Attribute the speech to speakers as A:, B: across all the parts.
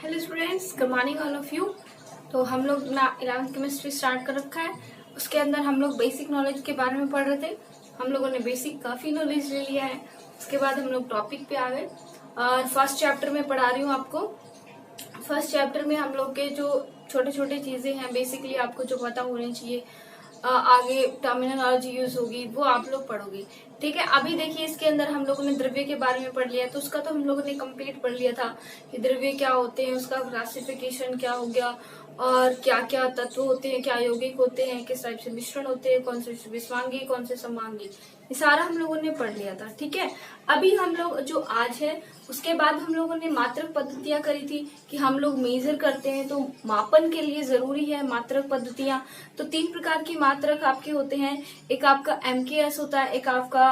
A: Hello students, good morning all of you. तो हम लोग ना 11th केमिस्ट्री स्टार्ट कर रखा है। उसके अंदर हम लोग बेसिक नॉलेज के बारे में पढ़ रहे थे। हम लोगों ने बेसिक काफ़ी नॉलेज ले लिया है। उसके बाद हम लोग टॉपिक पे आ गए और फर्स्ट चैप्टर में पढ़ा रही हूँ आपको। फर्स्ट चैप्टर में हम लोग के जो छोटे छोटे चीज़ें हैं बेसिकली आपको जो पता होनी चाहिए, आगे टर्मिनोलॉजी यूज होगी वो आप लोग पढ़ोगे। ठीक है, अभी देखिए इसके अंदर हम लोगों ने द्रव्य के बारे में पढ़ लिया, तो उसका तो हम लोगों ने कंप्लीट पढ़ लिया था कि द्रव्य क्या होते हैं, उसका क्लासिफिकेशन क्या हो गया और क्या क्या तत्व होते हैं, क्या यौगिक होते हैं, किस टाइप से मिश्रण होते हैं, कौन से विषवांगी कौन से समांगी, ये सारा हम लोगों ने पढ़ लिया था। ठीक है, अभी हम लोग जो आज है उसके बाद हम लोगों ने मात्रक पद्धतियां करी थी कि हम लोग मेजर करते हैं तो मापन के लिए जरूरी है मात्रक पद्धतियां। तो 3 प्रकार की मात्रक आपके होते हैं, एक आपका MKS होता है, एक आपका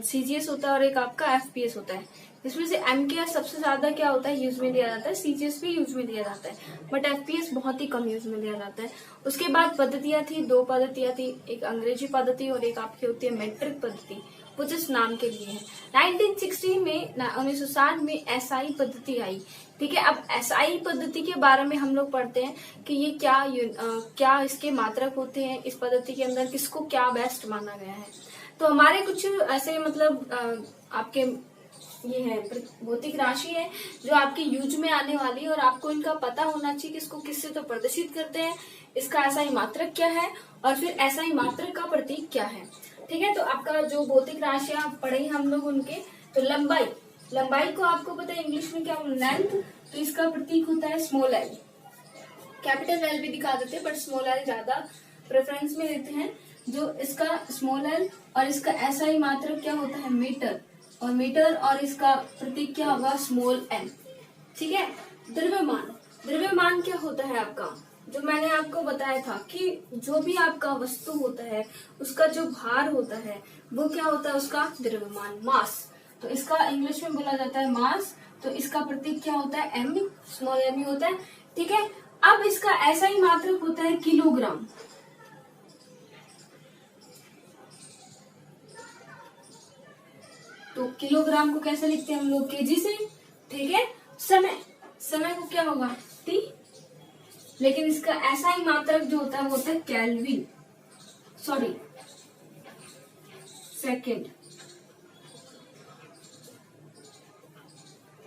A: CGS होता है और एक आपका FPS होता है। इसमें से MKS सबसे ज्यादा क्या होता है यूज में लिया जाता है, CGS भी यूज में लिया जाता है, बट FPS बहुत ही कम यूज में लिया जाता है। उसके बाद पद्धतियां थी, 2 पद्धतियां थी, एक अंग्रेजी पद्धति और एक आपकी होती है मेट्रिक पद्धति, वो जिस नाम के लिए है। 1960 में 1960 में SI पद्धति आई। ठीक है, अब SI पद्धति के बारे में हम लोग पढ़ते हैं कि ये क्या इसके मात्रक होते हैं, इस पद्धति के अंदर किसको क्या बेस्ट माना गया है। तो हमारे कुछ ऐसे मतलब आपके ये है भौतिक राशि है जो आपके यूज में आने वाली है और आपको इनका पता होना चाहिए कि इसको किससे तो प्रदर्शित करते हैं, इसका SI मात्रक क्या है और फिर SI मात्रक का प्रतीक क्या है। ठीक है, तो आपका जो भौतिक राशियां पढ़े हम लोग उनके, तो लंबाई को आपको पता है इंग्लिश में क्या लेंथ, तो इसका प्रतीक होता है स्मॉल एल। कैपिटल एल भी दिखा देते हैं बट स्मॉल एल ज्यादा प्रेफरेंस में देते हैं। जो इसका स्मॉल एल और इसका SI मात्रक क्या होता है मीटर, और इसका प्रतीक क्या होगा स्मॉल एन। ठीक है, द्रव्यमान क्या होता है आपका, जो मैंने आपको बताया था कि जो भी आपका वस्तु होता है उसका जो भार होता है वो क्या होता है उसका द्रव्यमान, मास। तो इसका इंग्लिश में बोला जाता है मास, तो इसका प्रतीक क्या होता है एम, स्मॉल एम ही होता है। ठीक है, अब इसका SI मात्रक होता है किलोग्राम। तो किलोग्राम को कैसे लिखते हैं हम लोग केजी से। ठीक है, समय को क्या होगा T, लेकिन इसका SI मात्रक जो होता है वो होता है केल्विन, सॉरी सेकेंड।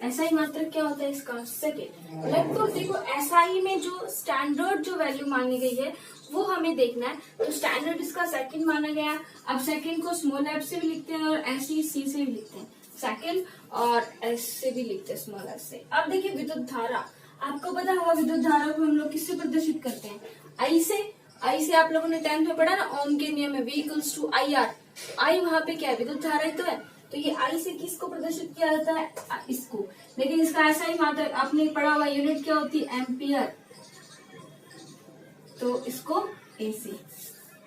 A: SI मात्रक क्या होता है इसका सेकेंड। लगभग देखो SI में जो स्टैंडर्ड जो वैल्यू मानी गई है वो हमें देखना है, तो स्टैंडर्ड इसका सेकंड माना गया। अब सेकंड को स्मॉल एफ से भी लिखते हैं और सी से भी लिखते हैं सेकंड, और एस से भी लिखते हैं स्मॉल एस से। अब देखिए विद्युत धारा, आपको पता होगा विद्युत धारा को हम लोग किससे प्रदर्शित करते हैं, आई से आप लोगों ने 10th में पढ़ा ना, ओम के नियम में V = IR। आई वहां पे क्या है विद्युत धारा ही तो है, तो ये आई से किसको प्रदर्शित किया जाता है इसको। लेकिन इसका SI मात्रक आपने पढ़ा हुआ यूनिट क्या होती है एम्पियर, तो इसको AC।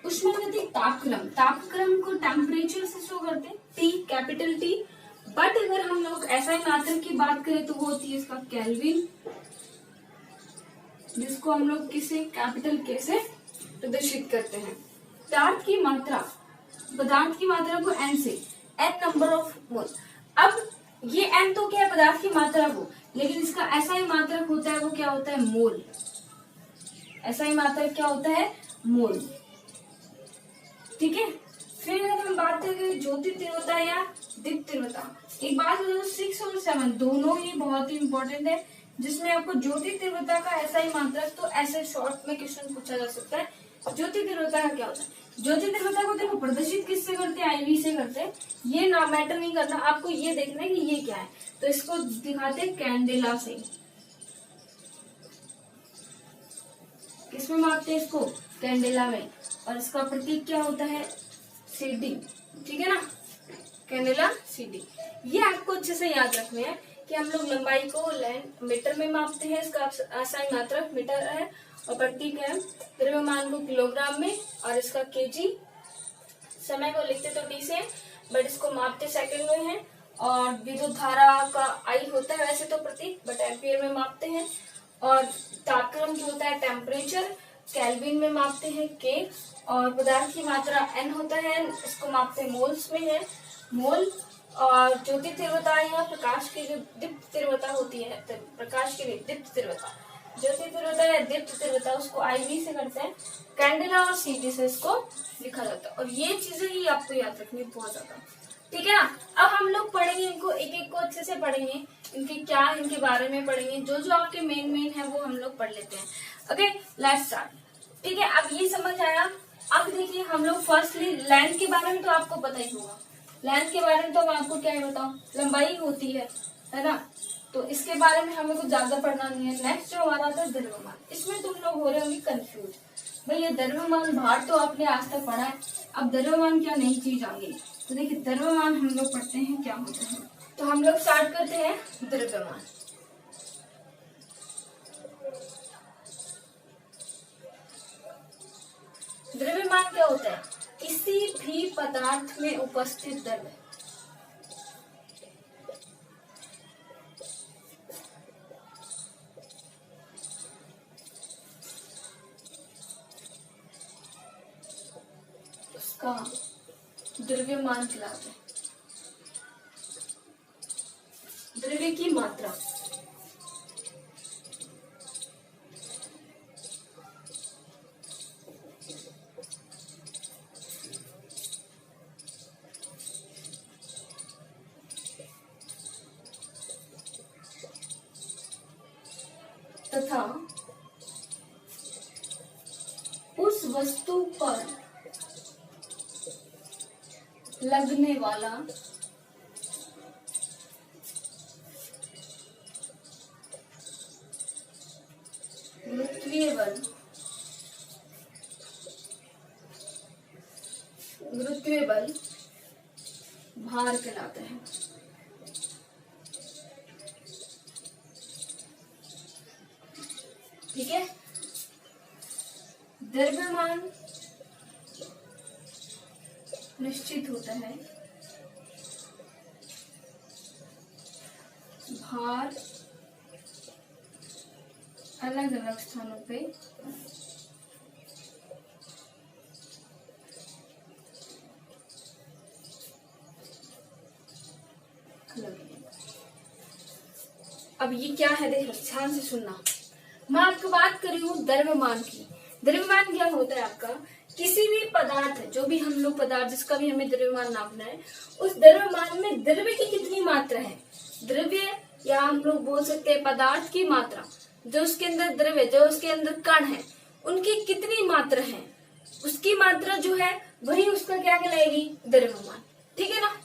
A: उष्मागतिक तापक्रम को टेम्परेचर से शो करते हैं T, कैपिटल T। बट अगर हम लोग SI मात्रक की बात करें तो वो होती है इसका केल्विन, जिसको हम लोग किसे कैपिटल K से प्रदर्शित करते हैं। पदार्थ की मात्रा को N से, N नंबर ऑफ मोल। अब ये N तो क्या है पदार्थ की मात्रा को, लेकिन इसका SI मात्रक होता है वो क्या होता है मोल। SI मात्रक क्या होता है मोल। ठीक है, फिर अगर हम बात करें ज्योति तीव्रता या दीप्त तीव्रता, एक बात बताओ 6 और 7 दोनों ही बहुत ही इंपॉर्टेंट है, जिसमें आपको ज्योति तीव्रता का SI मात्रक तो ऐसे शॉर्ट में क्वेश्चन पूछा जा सकता है। ज्योति तीव्रता का क्या होता है, ज्योति तीव्रता को देखो प्रदर्शित किससे करते हैं IV से करते हैं, ये ना मैटर नहीं करना, आपको ये देखना है कि ये क्या है, तो इसको दिखाते हैं कैंडेला से। किसमें मापते हैं इसको कैंडेला में, और इसका प्रतीक क्या होता है CD। ठीक है ना, कैंडेला CD। ये आपको अच्छे से याद रखना है कि हम लोग लंबाई को मीटर में मापते हैं, इसका SI मात्रक मीटर है और प्रतीक है, द्रव्यमान को किलोग्राम में और इसका kg। समय को लिखते तो T से बट इसको मापते सेकंड में है, और विद्युत धारा का I होता है वैसे तो प्रतीक, बट एम्पियर में मापते हैं। और तापक्रम जो होता है टेम्परेचर, केल्विन में मापते हैं K, और पदार्थ की मात्रा N होता है, इसको मापते हैं मोल्स में है मोल, और ज्योति तीव्रता या प्रकाश की जो दीप्त तीव्रता होती है, तो प्रकाश की दीप्त तीव्रता, ज्योति तीव्रता या दीप्त तीव्रता, उसको IV से करते हैं, कैंडेला और CT से इसको लिखा जाता है। और ये चीजें ही आपको याद रखनी बहुत ज्यादा, ठीक है ना। अब हम लोग पढ़ेंगे इनको, एक एक को अच्छे से पढ़ेंगे, इनके क्या इनके बारे में पढ़ेंगे, जो जो आपके मेन है वो हम लोग पढ़ लेते हैं। Okay, let's start. ठीक है, अब ये समझ आया। अब देखिए हम लोग फर्स्टली लेंथ के बारे में तो आपको पता ही होगा, लेंथ के बारे में तो मैं आपको क्या बताऊं, लंबाई होती है ना, तो इसके बारे में हमें कुछ ज्यादा पढ़ना नहीं है। नेक्स्ट जो हमारा आता है द्रव्यमान, इसमें तुम लोग हो रहे होंगे कंफ्यूज, भाई ये द्रव्यमान भार तो आपने आज तक पढ़ा है, अब द्रव्यमान क्या नई चीज आ गई। तो देखिए द्रव्यमान हम लोग पढ़ते हैं क्या होता है, तो हम लोग स्टार्ट करते हैं द्रव्यमान। द्रव्यमान क्या होता है, किसी भी पदार्थ में उपस्थित द्रव्य, उसका द्रव्यमान कहलाता है। द्रव्य की मात्रा, तथा उस वस्तु पर लगने वाला गुरुत्वीय बल, भार कहलाता है। ठीक है, द्रव्यमान निश्चित होता है, भार अलग अलग स्थानों पे अलग। अब ये क्या है, देखो ध्यान से सुनना, मैं आपको बात कर रही हूँ द्रव्यमान की। द्रव्यमान क्या होता है आपका, किसी भी पदार्थ, जो भी हम लोग पदार्थ जिसका भी हमें द्रव्यमान नापना है, उस द्रव्यमान में द्रव्य की कितनी मात्रा है, द्रव्य या हम लोग बोल सकते हैं पदार्थ की मात्रा, जो उसके अंदर द्रव्य, जो उसके अंदर कण है, उनकी कितनी मात्रा है, उसकी मात्रा जो है वही उसका क्या कहलाएगी, द्रव्यमान। ठीक है ना।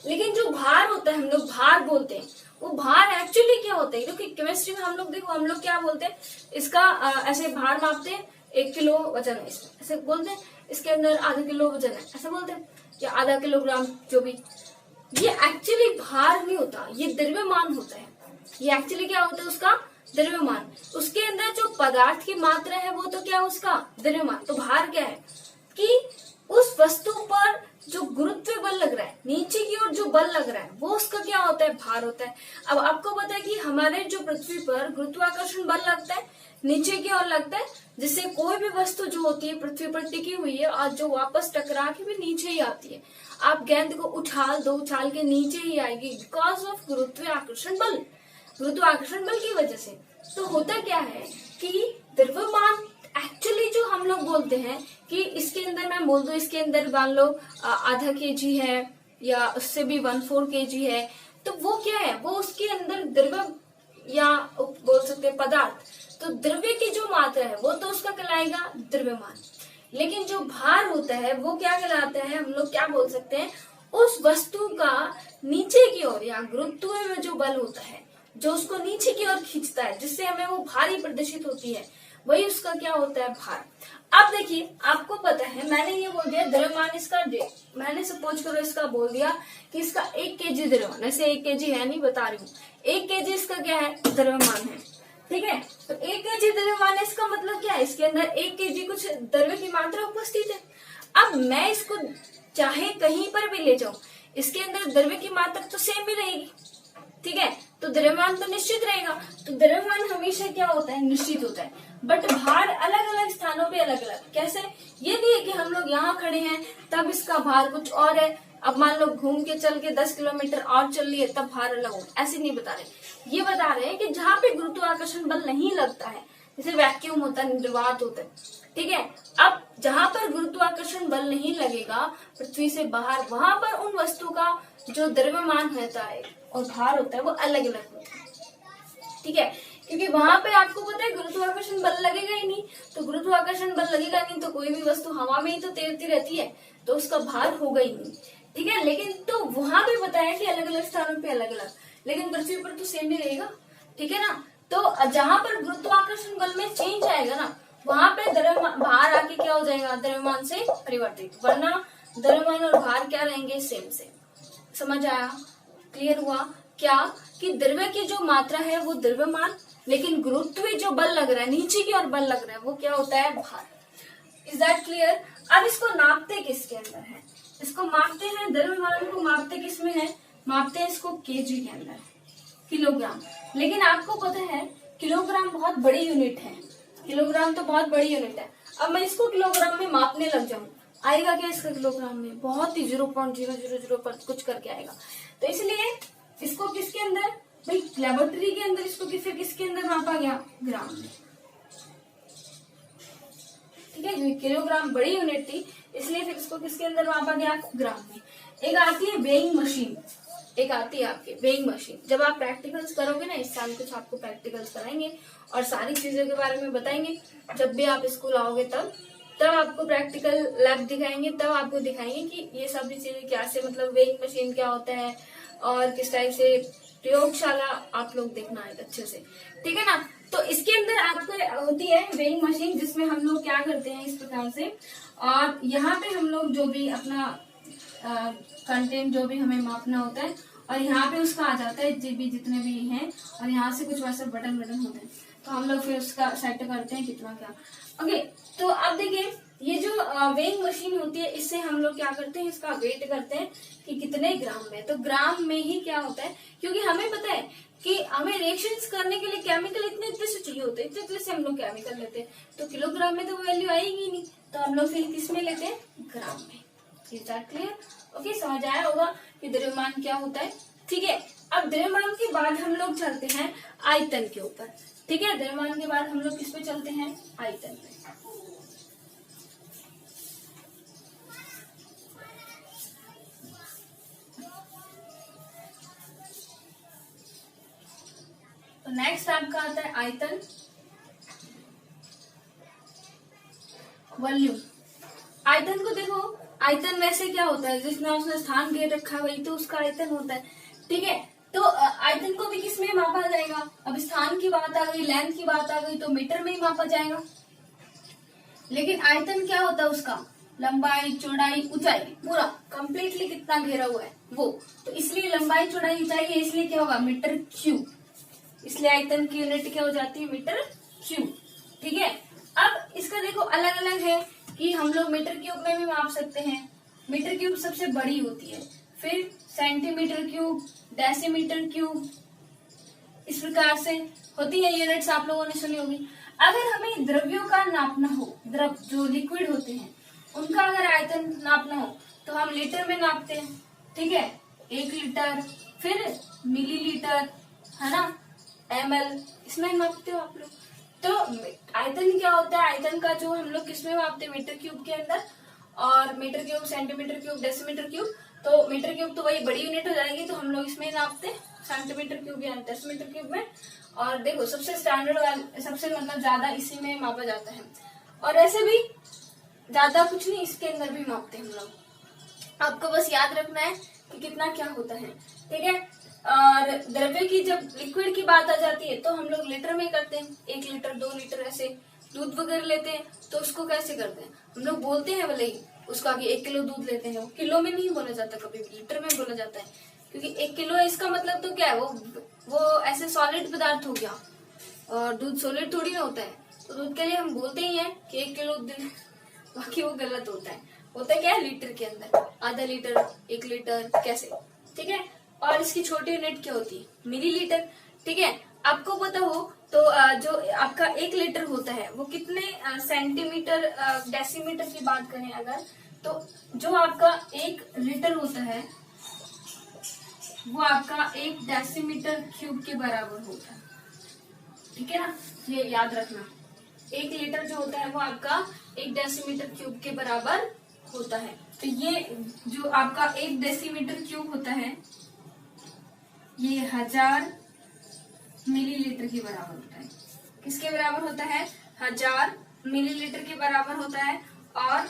A: लेकिन जो भार होता है, हम लोग भार बोलते हैं, वो भार एक्चुअली क्या होता है, क्योंकि केमिस्ट्री में हम लोग देखो, हम लोग क्या बोलते हैं, इसका ऐसे भार मापते हैं, 1 किलो वजन है इसमें, ऐसे बोलते हैं, इसके अंदर आधा किलो वजन है, ऐसे बोलते हैं, या आधा किलोग्राम, जो भी। ये एक्चुअली भार नहीं होता, ये द्रव्यमान होता है। ये एक्चुअली क्या होता है, उसका द्रव्यमान। उसके अंदर जो पदार्थ की मात्रा है वो तो क्या है, उसका द्रव्यमान। तो भार क्या है कि उस वस्तु पर जो गुरुत्व बल लग रहा है, नीचे की ओर जो बल लग रहा है, वो उसका क्या होता है, भार होता है। अब आपको पता है कि हमारे जो पृथ्वी पर गुरुत्वाकर्षण बल लगता है, नीचे की ओर लगता है, जिससे कोई भी वस्तु जो होती है पृथ्वी पर टिकी हुई है और जो वापस टकरा के भी नीचे ही आती है। आप गेंद को उछाल दो, उछाल के नीचे ही आएगी, बिकॉज ऑफ गुरुत्वाकर्षण बल, गुरुत्वाकर्षण बल की वजह से। तो होता क्या है कि द्रव्यमान एक्चुअली जो हम लोग बोलते हैं कि इसके अंदर, मैं बोल दूं इसके अंदर मान लो आधा kg है या उससे भी 1/4 kg है, तो वो क्या है, वो उसके अंदर द्रव्य या बोल सकते हैं पदार्थ, तो द्रव्य की जो मात्रा है वो तो उसका कहलाएगा द्रव्यमान। लेकिन जो भार होता है वो क्या कहलाता है, हम लोग क्या बोल सकते हैं, उस वस्तु का नीचे की ओर या गुरुत्व में जो बल होता है, जो उसको नीचे की ओर खींचता है, जिससे हमें वो भारी प्रदर्शित होती है, वही उसका क्या होता है, भार। अब देखिए आपको पता है, मैंने ये बोल दिया द्रव्यमान इसका, मैंने सपोज करो इसका बोल दिया कि इसका 1 kg द्रव्यमान, ऐसे 1 kg है नहीं, बता रही हूँ, 1 kg इसका क्या है, द्रव्यमान है। ठीक है, तो 1 kg द्रव्यमान है, इसका मतलब क्या है, इसके अंदर 1 kg कुछ द्रव्य की मात्रा उपस्थित है। अब मैं इसको चाहे कहीं पर भी ले जाऊं, इसके अंदर द्रव्य की मात्रा तो सेम ही रहेगी। ठीक है, तो द्रव्यमान तो निश्चित रहेगा। तो द्रव्यमान हमेशा क्या होता है, निश्चित होता है, बट भार अलग अलग स्थानों पे अलग अलग। कैसे, ये नहीं है कि हम लोग यहाँ खड़े हैं तब इसका भार कुछ और है, अब मान लो घूम के चल के 10 किलोमीटर और चल लिए तब भार अलग होगा, ऐसे नहीं बता रहे। ये बता रहे हैं कि जहाँ पे गुरुत्वाकर्षण बल नहीं लगता है, जैसे वैक्यूम होता है, निर्वात होता है, ठीक है। अब जहाँ पर गुरुत्वाकर्षण बल नहीं लगेगा पृथ्वी से बाहर, वहां पर उन वस्तु का जो द्रव्यमान होता है और भार होता है वो अलग अलग होता है, ठीक है। क्योंकि वहां पे आपको पता है गुरुत्वाकर्षण बल लगेगा ही नहीं, तो गुरुत्वाकर्षण बल लगेगा नहीं तो कोई भी वस्तु हवा में ही तो तैरती रहती है, तो उसका भार होगा ही नहीं, ठीक है। लेकिन तो वहां पे बताया कि अलग अलग स्थानों पे अलग अलग, लेकिन पृथ्वी पर तो सेम ही रहेगा, ठीक है ना। तो जहां पर गुरुत्वाकर्षण बल में चेंज आएगा ना, वहां पे द्रव्यमान भार आके क्या हो जाएगा, द्रव्यमान से परिवर्तित, वरना द्रव्यमान और भार क्या रहेंगे, सेम सेम। समझ आया, क्लियर हुआ क्या कि द्रव्य की जो मात्रा है वो द्रव्यमान, लेकिन गुरुत्वीय जो बल लग रहा है, नीचे की ओर बल लग रहा है, वो क्या होता है, भार। Is that clear. अब इसको नापते किसके अंदर है, इसको मापते हैं, द्रव्यमान को मापते किस में है, मापते हैं इसको केजी के अंदर, किलोग्राम। लेकिन आपको पता है किलोग्राम बहुत बड़ी यूनिट है, किलोग्राम तो बहुत बड़ी यूनिट है। अब मैं इसको किलोग्राम में मापने लग जाऊं, आएगा क्या इसका किलोग्राम में, बहुत ही 0.000 पर कुछ करके आएगा। तो इसलिए इसको किसके अंदर, भाई लेबोरेटरी के अंदर, इसको फिर किसके अंदर मापा गया, ग्राम में, ठीक है। किलोग्राम बड़ी यूनिट थी इसलिए फिर इसको किसके अंदर मापा गया, ग्राम में। एक आती है वेइंग मशीन, एक आती है आपके वेइंग मशीन। जब आप प्रैक्टिकल्स करोगे ना, इस साल कुछ आपको प्रैक्टिकल्स कराएंगे और सारी चीजों के बारे में बताएंगे। जब भी आप स्कूल आओगे तब आपको प्रैक्टिकल लैब दिखाएंगे, तब आपको दिखाएंगे कि ये सब चीजें क्या से, मतलब वेइंग मशीन क्या होता है और किस टाइप से प्रयोगशाला आप लोग देखना है अच्छे से, ठीक है ना। तो इसके अंदर आपको होती है वेइंग मशीन, जिसमें हम लोग क्या करते हैं इस प्रकार से, और यहाँ पे हम लोग जो भी अपना कंटेंट जो भी हमें मापना होता है, और यहाँ पे उसका आ जाता है जितने भी हैं, और यहाँ से कुछ वैसे बटन होते हैं, तो हम लोग फिर उसका सेट करते हैं कितना क्या। ओके, तो अब देखिए ये जो वेइंग मशीन होती है, इससे हम लोग क्या करते हैं, इसका वेट करते हैं कि कितने ग्राम में। तो ग्राम में ही क्या होता है, क्योंकि हमें पता है कि हमें रिएक्शंस करने के लिए केमिकल इतने से चाहिए होते हैं, इतने से हम लोग केमिकल लेते हैं, तो किलोग्राम में तो वैल्यू आएगी नहीं, तो हम लोग फिर किस में लेते हैं, ग्राम में। Is that clear. ओके, समझ आया होगा कि द्रव्यमान क्या होता है, ठीक है। अब द्रव्यमान के बाद हम लोग चलते हैं आयतन के ऊपर, ठीक है। द्रव्यमान के बाद हम लोग किस पे चलते हैं, आयतन पे। तो नेक्स्ट आपका आता है आयतन, वॉल्यूम। आयतन को देखो, आयतन वैसे क्या होता है, जिसने उसने स्थान घेर रखा है वही तो उसका आयतन होता है, ठीक है। तो आयतन को भी किस में मापा जाएगा, अब स्थान की बात आ गई, लेंथ की बात आ गई, तो मीटर में ही मापा जाएगा। लेकिन आयतन क्या होता है उसका, लंबाई चौड़ाई ऊंचाई, पूरा कंप्लीटली कितना घेरा हुआ है वो, तो इसलिए लंबाई चौड़ाई ऊंचाई है, इसलिए क्या होगा, मीटर क्यूब। इसलिए आयतन की यूनिट क्या हो जाती है, मीटर क्यूब, ठीक है। अब इसका देखो अलग अलग है कि हम लोग मीटर क्यूब में भी माप सकते हैं, मीटर क्यूब सबसे बड़ी होती है, फिर सेंटीमीटर क्यूब, डेसीमीटर क्यूब, इस प्रकार से होती है यूनिट्स, आप लोगों ने सुनी होगी। अगर हमें द्रव्यों का नापना हो, द्रव जो लिक्विड होते हैं उनका अगर आयतन नापना हो तो हम लीटर में नापते हैं, ठीक है, 1 लीटर, फिर मिलीलीटर, है ना, ml, इसमें नापते हो आप लोग। तो आयतन क्या होता है, आयतन का जो हम लोग किसमें मापते हैं, मीटर क्यूब के अंदर, और metre cube, centimetre cube, decimetre cube, तो मीटर क्यूब तो वही बड़ी यूनिट हो जाएगी, तो हम लोग इसमें नापते हैं सेंटीमीटर क्यूब या डेसीमीटर क्यूब में। और देखो सबसे स्टैंडर्ड वाला, सबसे मतलब ज्यादा इसी में मापा जाता है, और ऐसे भी ज्यादा कुछ नहीं, इसके अंदर भी मापते हैं हम लोग। आपको बस याद रखना है कि कितना क्या होता है, ठीक है। और द्रव्य की जब लिक्विड की बात आ जाती है तो हम लोग लीटर में करते हैं, 1 लीटर 2 लीटर, ऐसे दूध वगैरह लेते हैं तो उसको कैसे करते हैं, हम लोग बोलते हैं भले ही उसका कि 1 किलो दूध लेते हैं, वो किलो में नहीं बोला जाता, कभी भी लीटर में बोला जाता है, क्योंकि 1 किलो है, इसका मतलब तो क्या है, वो ऐसे सॉलिड पदार्थ हो गया, और दूध सॉलिड थोड़ी ना होता है, तो दूध के लिए हम बोलते ही हैं कि 1 किलो दूध, बाकी वो गलत होता है क्या है, लीटर के अंदर, आधा लीटर, 1 लीटर, कैसे, ठीक है। और इसकी छोटी यूनिट क्या होती है, मिलीलीटर, ठीक है। आपको पता हो तो जो आपका 1 लीटर होता है वो कितने सेंटीमीटर, डेसीमीटर की बात करें अगर, तो जो आपका 1 लीटर होता है वो आपका 1 डेसीमीटर क्यूब के बराबर होता है, ठीक है ना, ये याद रखना। 1 लीटर जो होता है वो आपका 1 डेसीमीटर क्यूब के बराबर होता है। तो ये जो आपका 1 डेसीमीटर क्यूब होता है ये 1000 मिलीलीटर के बराबर होता है। किसके बराबर होता है? 1000 मिलीलीटर के बराबर होता है और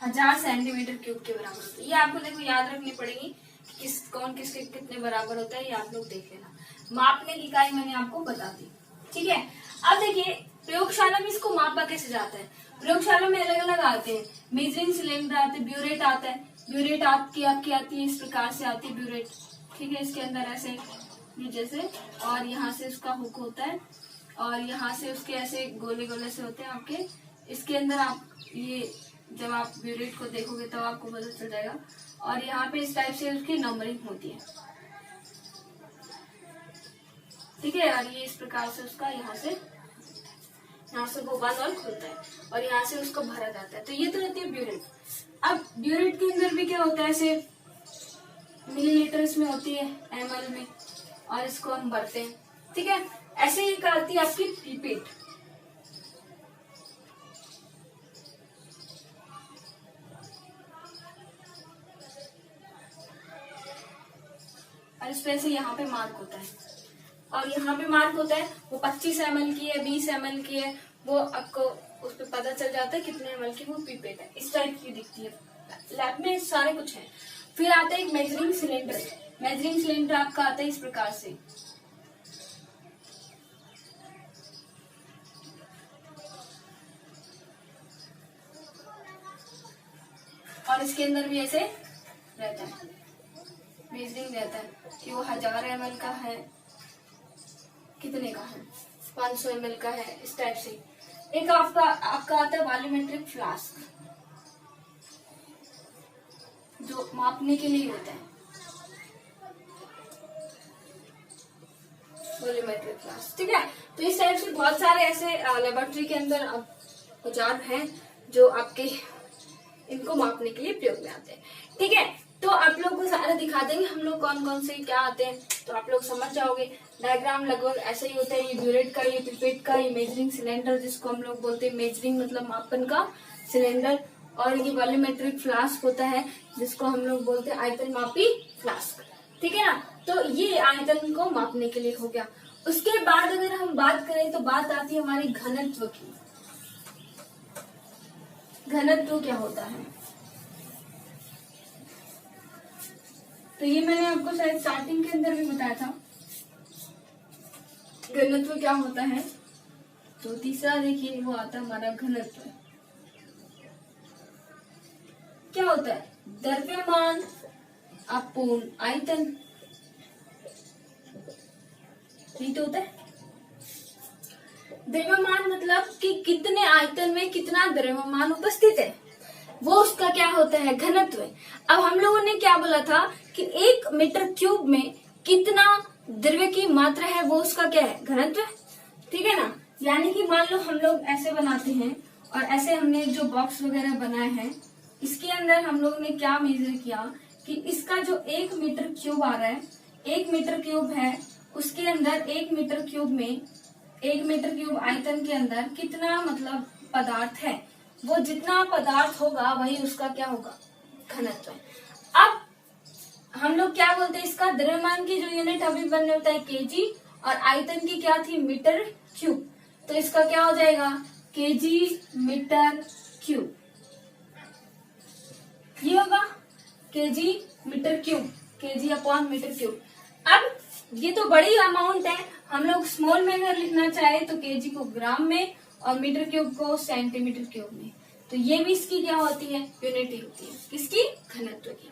A: 1000 सेंटीमीटर क्यूब के बराबर होता है। ये आपको देखो याद रखनी पड़ेगी कि कौन किसके कितने बराबर होता है, ये आप लोग देख लेना। मापने की इकाई मैंने आपको बता दी, ठीक है। अब देखिए प्रयोगशाला में इसको मापा कैसे जाता है। प्रयोगशाला में अलग अलग आते हैं, मेजरिंग सिलेंडर आते हैं, ब्यूरेट आता है। ब्यूरेट आपकी आती है, इस प्रकार से आती है ब्यूरेट, ठीक है। इसके अंदर ऐसे नीचे से और यहाँ से उसका हुक होता है और यहाँ से उसके ऐसे गोले गोले से होते हैं आपके। इसके अंदर आप ये जब आप ब्यूरेट को देखोगे तो आपको पता चल जाएगा। और यहाँ पे इस टाइप से उसकी नंबरिंग होती है, ठीक है। और ये इस प्रकार से उसका यहाँ से वो बंद और खुलता है और यहाँ से उसको भरा जाता है। तो ये तो रहती है ब्यूरेट। अब ब्यूरेट के अंदर भी क्या होता है, ऐसे मिलीलीटर इसमें होती है ml में और इसको हम भरते हैं, ठीक है। ऐसे ही आती है आपकी पीपेट। और इस वजह से यहाँ पे मार्क होता है और यहाँ पे मार्क होता है, वो 25 ml की है, 20 ml की है, वो आपको उस पर पता चल जाता है कितने ml की वो पीपेट है। इस टाइप की दिखती है, लैब में सारे कुछ है। फिर आता है एक मेजरिंग सिलेंडर। मेजरिंग सिलेंडर आपका आता है इस प्रकार से, और इसके अंदर भी ऐसे रहता है, मेजरिंग रहता है कि वो 1000 ml का है, कितने का है, 500 ml का है, इस टाइप से। एक आपका आता है वॉल्यूमेट्रिक फ्लास्क, जो मापने के लिए होता है, वॉल्यूमेट्रिक फ्लास्क, ठीक है। तो इस टाइप से बहुत सारे ऐसे लेबोरेटरी के अंदर औजार हैं जो आपके इनको मापने के लिए प्रयोग में आते हैं, ठीक है। तो आप लोग को सारा दिखा देंगे हम लोग कौन कौन से क्या आते हैं, तो आप लोग समझ जाओगे। डायग्राम लगभग ऐसा ही होता है, ये ब्यूरेट का, ये पिपेट का, ये मेजरिंग सिलेंडर जिसको हम लोग बोलते हैं, मेजरिंग मतलब मापन का सिलेंडर, और ये वॉल्यूमेट्रिक फ्लास्क होता है जिसको हम लोग बोलते हैं आयतन मापी फ्लास्क, ठीक है ना। तो ये आयतन को मापने के लिए हो गया। उसके बाद अगर हम बात करें तो बात आती है हमारी घनत्व की। घनत्व क्या होता है, तो ये मैंने आपको शायद स्टार्टिंग के अंदर भी बताया था घनत्व क्या होता है। तो तीसरा देखिए वो आता है हमारा घनत्व। क्या होता है, द्रव्यमान अपूर्ण आयतन, ठीक होता है। द्रव्यमान मतलब कि कितने आयतन में कितना द्रव्यमान उपस्थित है, वो उसका क्या होता है, घनत्व। अब हम लोगों ने क्या बोला था कि 1 मीटर क्यूब में कितना द्रव्य की मात्रा है, वो उसका क्या है, घनत्व, ठीक है ना। यानी कि मान लो हम लोग ऐसे बनाते हैं और ऐसे हमने जो बॉक्स वगैरह बनाए हैं, इसके अंदर हम लोग ने क्या मेजर किया कि इसका जो 1 मीटर क्यूब आ रहा है, 1 मीटर क्यूब है, उसके अंदर 1 मीटर क्यूब में 1 मीटर क्यूब आयतन के अंदर कितना मतलब पदार्थ है, वो जितना पदार्थ होगा वही उसका क्या होगा, घनत्व है। अब हम लोग क्या बोलते हैं, इसका द्रव्यमान की जो यूनिट अभी बन होता है केजी, और आयतन की क्या थी, मीटर क्यूब। तो इसका क्या हो जाएगा, केजी मीटर क्यूब, ये होगा KG metre cube, KG upon metre cube. अब ये तो बड़ी अमाउंट है, हम लोग स्मॉल में अगर लिखना चाहे तो केजी को ग्राम में और मीटर क्यूब को सेंटीमीटर क्यूब में। तो ये भी इसकी क्या होती है, यूनिट होती है, किसकी, घनत्व की,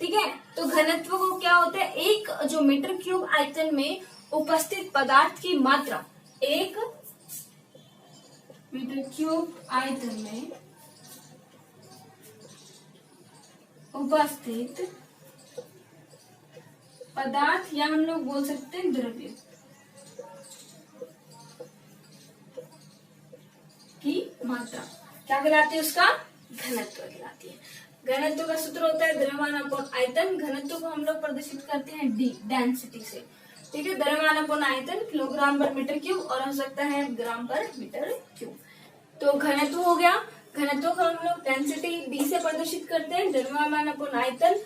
A: ठीक है। तो घनत्व को क्या होता है, एक जो मीटर क्यूब आयतन में उपस्थित पदार्थ की मात्रा, 1 मीटर क्यूब आयतन में उपस्थित पदार्थ, या हम लोग बोल सकते हैं द्रव्य, मात्रा क्या कहलाती है, उसका घनत्व कहलाती है। घनत्व का सूत्र होता है द्रव्यमान अपॉन आयतन। घनत्व को हम लोग प्रदर्शित करते हैं डी, डेंसिटी से। ठीक है, द्रव्यमान अपॉन आयतन किलोग्राम पर मीटर क्यूब और हो सकता है ग्राम पर मीटर क्यूब। तो घनत्व हो गया, घनत्व को हम लोग डेंसिटी डी से प्रदर्शित करते हैं। द्रव्यमान अपॉन आयतन,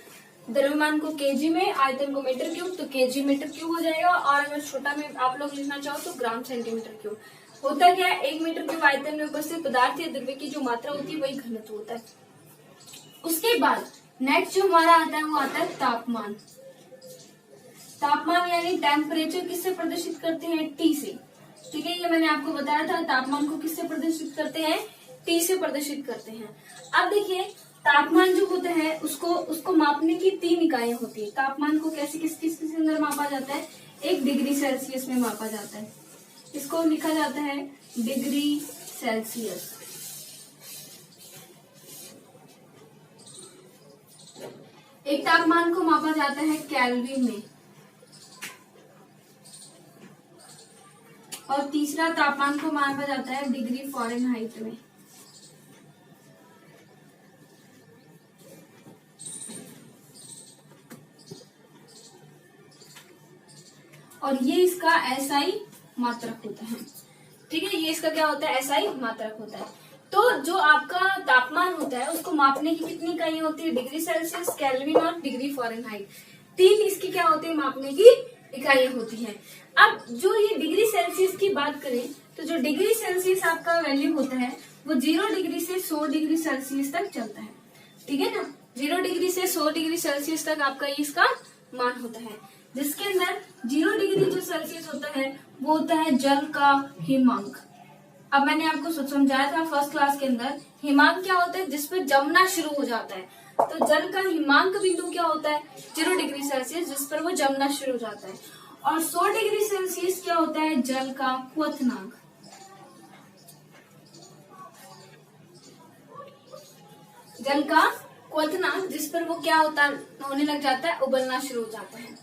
A: द्रव्यमान को केजी में, आयतन को मीटर क्यूब, तो केजी मीटर क्यूब हो जाएगा। और अगर छोटा में आप लोग लिखना चाहो तो ग्राम सेंटीमीटर क्यूब। होता क्या है, 1 मीटर क्यूब आयतन में उपस्थित पदार्थ या द्रव्य की जो मात्रा होती है वही घनत्व होता है। उसके बाद नेक्स्ट जो हमारा आता है वो आता है तापमान। तापमान यानी टेम्परेचर किससे प्रदर्शित करते हैं, टी से। ठीक है, ये मैंने आपको बताया था, तापमान को किससे प्रदर्शित करते हैं, टी से प्रदर्शित करते हैं। अब देखिए तापमान जो होता है उसको मापने की 3 इकाइयां होती है। तापमान को कैसे किस अंदर मापा जाता है, 1 डिग्री सेल्सियस में मापा जाता है। इसको लिखा जाता है डिग्री सेल्सियस। एक तापमान को मापा जाता है केल्विन में, और तीसरा तापमान को मापा जाता है डिग्री फ़ारेनहाइट में। और ये इसका एसआई मात्रक होता है। ठीक है, ये इसका क्या होता है, एसआई मात्रक होता है। तो जो आपका तापमान होता है उसको मापने की कितनी इकाइयां होती है, डिग्री सेल्सियस, केल्विन और डिग्री फ़ारेनहाइट। 3 इसकी क्या होती है, मापने की इकाइयां होती है। अब जो ये डिग्री सेल्सियस की बात करें तो जो डिग्री सेल्सियस आपका वैल्यू होता है वो 0 डिग्री से 100 डिग्री सेल्सियस तक चलता है। ठीक है ना, 0 डिग्री से 100 डिग्री सेल्सियस तक आपका इसका मान होता है, जिसके अंदर 0 डिग्री जो सेल्सियस होता है वो होता है जल का हिमांक। अब मैंने आपको समझाया था फर्स्ट क्लास के अंदर, हिमांक क्या होता है, जिस पर जमना शुरू हो जाता है। तो जल का हिमांक बिंदु क्या होता है, 0 डिग्री सेल्सियस, जिस पर वो जमना शुरू हो जाता है। और 100 डिग्री सेल्सियस क्या होता है, जल का क्वथनांक। जल का क्वथनांक, जिस पर वो क्या होता होने लग जाता है, उबलना शुरू हो जाता है।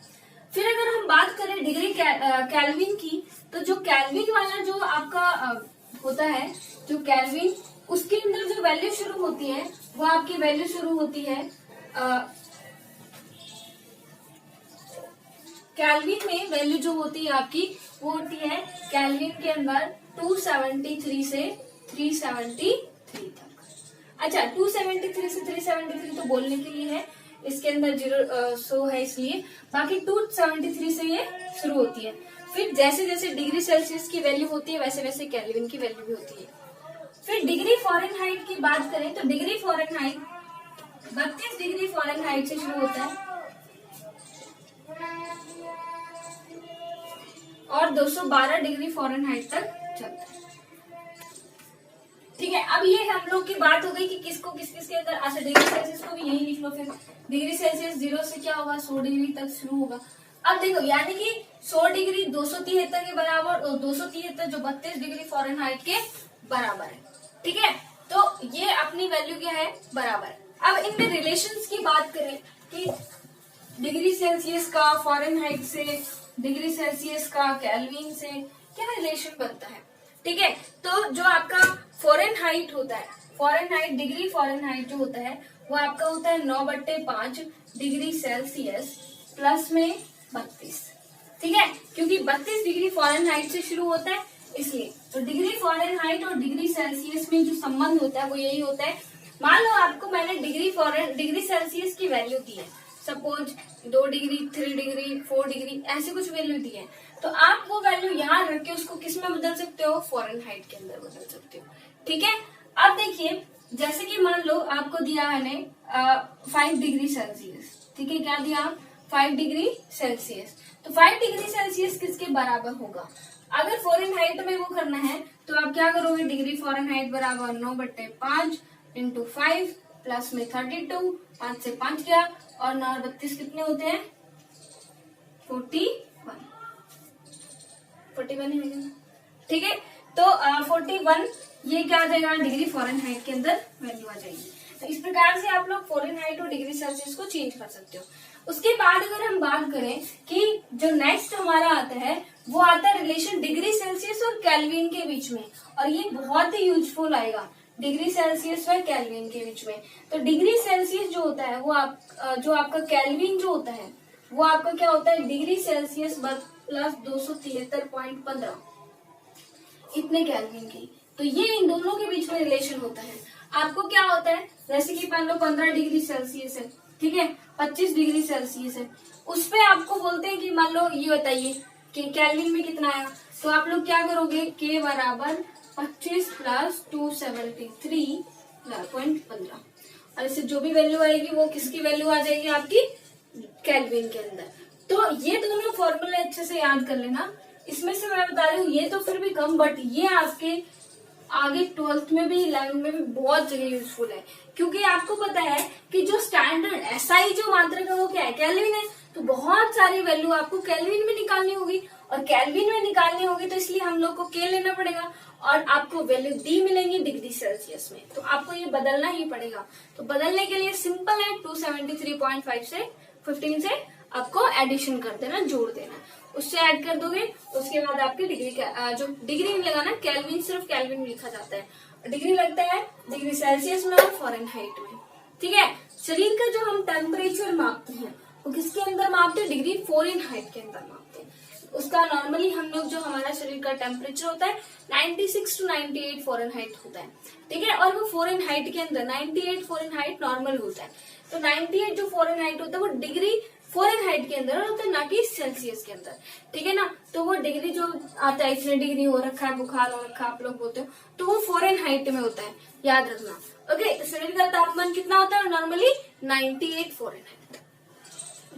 A: फिर अगर हम बात करें डिग्री केल्विन की, तो जो केल्विन वाला जो आपका होता है, जो केल्विन, उसके अंदर जो वैल्यू शुरू होती है वो आपकी वैल्यू शुरू होती है केल्विन में वैल्यू जो होती है आपकी वो होती है केल्विन के अंदर 273 से 373 तक। अच्छा, 273 से 373 तो बोलने के लिए है, इसके अंदर 0 है इसलिए, बाकी 273 से ये शुरू होती है। फिर जैसे जैसे डिग्री सेल्सियस की वैल्यू होती है वैसे वैसे केल्विन की वैल्यू भी होती है। फिर डिग्री फ़ारेनहाइट की बात करें तो डिग्री फ़ारेनहाइट 32 डिग्री फ़ारेनहाइट से शुरू होता है और 212 डिग्री फ़ारेनहाइट तक चलता है। ठीक है, अब ये हम लोग की बात हो गई कि किसको किस किस के अंदर। अच्छा, डिग्री सेल्सियस को भी यही लिख लो। फिर डिग्री सेल्सियस 0 से क्या होगा, 100 डिग्री तक शुरू होगा। अब देखो, यानी कि 100 डिग्री 273 के बराबर, और 273 जो 32 डिग्री फ़ारेनहाइट के बराबर है। ठीक है, तो ये अपनी वैल्यू क्या है, बराबर। अब इनमें रिलेशंस की बात करें कि डिग्री सेल्सियस का फ़ारेनहाइट से, डिग्री सेल्सियस का केल्विन से क्या रिलेशन बनता है। ठीक है, तो जो आपका फ़ारेनहाइट होता है, फ़ारेनहाइट, डिग्री फ़ारेनहाइट जो होता है वो आपका होता है 9/5 डिग्री सेल्सियस प्लस में 32। ठीक है, क्योंकि 32 डिग्री फ़ारेनहाइट से शुरू होता है इसलिए। तो डिग्री फ़ारेनहाइट और डिग्री सेल्सियस में जो संबंध होता है वो यही होता है। मान लो आपको मैंने डिग्री सेल्सियस की वैल्यू दी है, सपोज 2 डिग्री, 3 डिग्री, 4 डिग्री, ऐसे कुछ वैल्यू दी है, तो आप वो वैल्यू यहाँ रख के उसको किस में बदल सकते हो, फ़ारेनहाइट के अंदर बदल सकते हो। ठीक है, अब देखिए, जैसे कि मान लो आपको दिया है 5 डिग्री सेल्सियस। ठीक है, क्या दिया, 5 डिग्री सेल्सियस। तो 5 डिग्री सेल्सियस किसके बराबर होगा, अगर फ़ारेनहाइट में वो करना है तो आप क्या करोगे, डिग्री फ़ारेनहाइट बराबर 9/5 इंटू 5 प्लस में 32, 5 से 5 गया, और 9 और 32 कितने होते हैं, 41 है। ठीक है, तो 41 ये क्या आ जाएगा, डिग्री फ़ारेनहाइट के अंदर वैल्यू आ जाएगी। तो इस प्रकार से आप लोग फ़ारेनहाइट और डिग्री सेल्सियस को चेंज कर सकते हो। उसके बाद अगर हम बात करें कि जो नेक्स्ट हमारा आता है वो आता है रिलेशन डिग्री सेल्सियस और केल्विन के बीच में, और ये बहुत ही यूजफुल आएगा डिग्री सेल्सियस और केल्विन के बीच में। तो डिग्री सेल्सियस जो होता है वो जो आपका केल्विन जो होता है वो आपका क्या होता है, डिग्री सेल्सियस प्लस 273.15 इतने केल्विन की। तो ये इन दोनों के बीच में रिलेशन होता है। आपको क्या होता है, जैसे कि मान लो 15 डिग्री सेल्सियस है, ठीक है, 25 डिग्री सेल्सियस है, उस पे आपको बोलते हैं कि मान लो ये बताइए कि केल्विन में कितना आएगा। तो आप लोग क्या करोगे, के बराबर 25 प्लस 273.15, और इससे जो भी वैल्यू आएगी वो किसकी वैल्यू आ जाएगी, आपकी केल्विन के अंदर। तो ये दोनों फॉर्मूले अच्छे से याद कर लेना। इसमें से मैं बता रही हूँ ये तो फिर भी कम, बट ये आपके आगे 12th में भी 11th में भी बहुत जगह यूजफुल है, क्योंकि आपको पता है कि जो स्टैंडर्ड एसआई जो मात्रक है वो क्या है, केल्विन है। तो बहुत सारी वैल्यू आपको केल्विन में निकालनी होगी, और केल्विन में निकालनी होगी तो इसलिए हम लोग को के लेना पड़ेगा, और आपको वैल्यू डी मिलेंगी डिग्री सेल्सियस में। तो आपको ये बदलना ही पड़ेगा। तो बदलने के लिए सिंपल है, 273.5 से 15 से आपको एडिशन कर देना, जोड़ देना, उससे ऐड कर दोगे। उसके बाद आपकी डिग्री जो डिग्री नहीं लगाना, केल्विन सिर्फ केल्विन में लिखा जाता है, डिग्री लगता है डिग्री सेल्सियस में और फॉरेनहाइट में, ठीक है। शरीर का जो हम टेम्परेचर मापते हैं वो किसके अंदर मापते हैं, डिग्री फॉरेनहाइट के अंदर मापते हैं। उसका नॉर्मली हम लोग जो हमारा शरीर का टेम्परेचर होता है 96 to 98 फॉरेनहाइट होता है, ठीक है। और वो फॉरेनहाइट के अंदर 98 फॉरेनहाइट नॉर्मल होता है। तो 98 जो फॉरेनहाइट होता है वो डिग्री फॉरेनहाइट के अंदर होता है, ना कि सेल्सियस के अंदर, ठीक है ना। तो वो डिग्री जो आता है, इतने डिग्री हो रखा है, बुखार हो रखा है, आप लोग बोलते हो, तो वो फॉरेनहाइट में होता है, याद रखना। ओके, तो शरीर का तापमान कितना होता है, नॉर्मली 98 फॉरेनहाइट,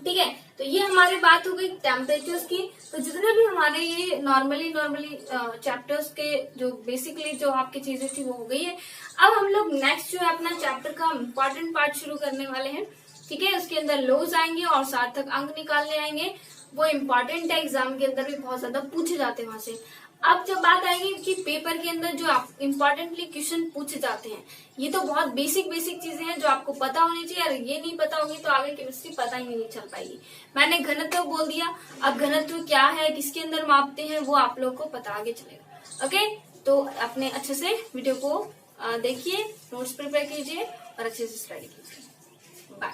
A: ठीक है। तो ये हमारी बात हो गई टेम्परेचर्स की। तो जितने भी हमारे ये नॉर्मली चैप्टर्स के जो बेसिकली जो आपकी चीजें थी वो हो गई है। अब हम लोग नेक्स्ट जो है अपना चैप्टर का इम्पोर्टेंट पार्ट शुरू करने वाले हैं, ठीक है। उसके अंदर लॉज आएंगे और सार्थक अंक निकालने आएंगे। वो इम्पोर्टेंट है, एग्जाम के अंदर भी बहुत ज्यादा पूछे जाते हैं वहां से। अब जब बात आएगी कि पेपर के अंदर जो इम्पोर्टेंटली क्वेश्चन पूछे जाते हैं, ये तो बहुत बेसिक चीजें हैं जो आपको पता होनी चाहिए। अगर ये नहीं पता होगी तो आगे केमिस्ट्री पता ही नहीं चल पाएगी। मैंने घनत्व बोल दिया, अब घनत्व क्या है, किसके अंदर मापते हैं, वो आप लोग को पता आगे चलेगा। ओके, तो अपने अच्छे से वीडियो को देखिए, नोट्स प्रिपेयर कीजिए और अच्छे से स्टडी कीजिए। बाय।